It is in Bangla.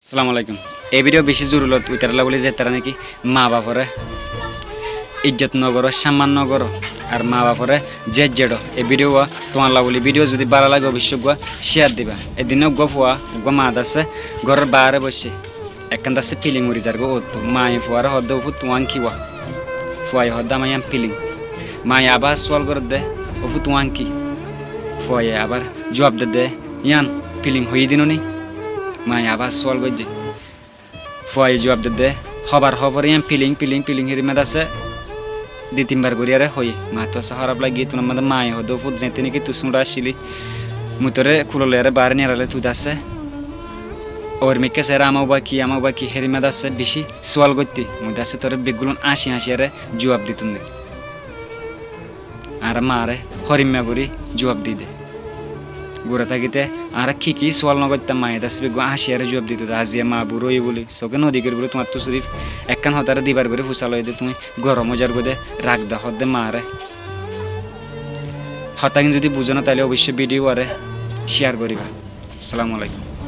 আসসালামু আলাইকুম। এই ভিডিও বেশি জরুরত উইতারলা বলে যে তারা নাকি মা বাপরে ইজ্জত নগর সম্মান নগর আর মা বাপরে জেদ জেড এই ভিডিও তোমার বলি ভিডিও যদি ভালো লাগে অবশ্যই শেয়ার দিবা। এদিনও ফুয়া মা দাসে ঘরের বাইরে বসে একখান দাসে ফিলিং উড়ি যার গো মায়ে ফুয়ার হদ্দ উফু তোমান খিওয়া ফুয়াই হদ্দা মায়াম ফিলিং মায়ে আবার সোয়াল করে দে উফু তোমান কি ফুয়াই আবার জবাব দে ইয়ান ফিলিং হয়ে দিন নি মায়ে আবার সোয়াল করছে ফুয়াই জবাব দে হবার হবার ইয়ান ফিলিং ফিলিং ফিলিং হেরি মেদাসে দুই তিনবার করিয়ারে হই মা তো খারাপ লাগে তোমার মধ্যে মায়ে হদ ফুট যেতে নাকি তুই শুনরা আসিলি মুতরে খুললে আরে বাইরে নিয়ে তুই দাসে ওর মেকে স্যার আমাও বা কি হেরি মেদাসে বেশি সোয়াল করতি মুই দাসে তোর বেগুলো আসি আরে জবাব দিতুন দে আর মা আরে হরিম্যা করি জবাব দি দে ঘুরে থাকিতে আর কি সোয়াল নগরতাম মায়ে দাসে বেগু আরে জবাব দিত আজিয়া মা বুড়োই বলি সকে নদী করে বলে তোমার তো শরীফ একখান হতারে দিবার করে ফুসাল হয়ে তুমি গরম মজার করে রাখ দা হদ দে মা আরে হতাকিন যদি বুঝো না তাহলে অবশ্যই ভিডিও আরে শেয়ার করিবা। আসসালামু আলাইকুম।